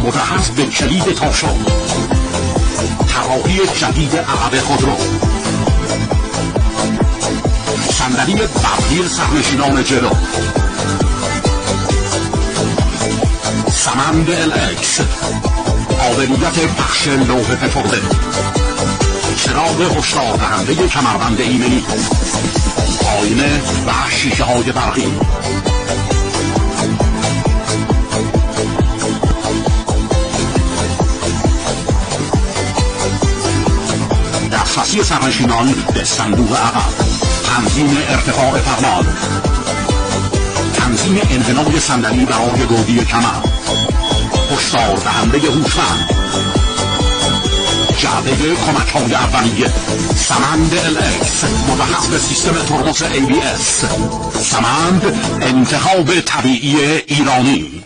مجهز به کلید تاشو، طراحی جدید عقب خودرو، صندلی برقی سرنشینان جلو، سمند LX، قابلیت پخش لوح فشرده، چراغ هشدار دهنده کمربند ایمنی، آینه و شیشه های برقی، دسترسی سرنشینان به صندوق عقب، تنظیم ارتفاع فرمان، تنظیم انحنای صندلی برای گودی کمر، هشدار دهنده هوشمند، جعبه کمک‌های اولیه، سمند LX مجهز به سیستم ترمز ABS، سمند انتخاب طبیعی ایرانی.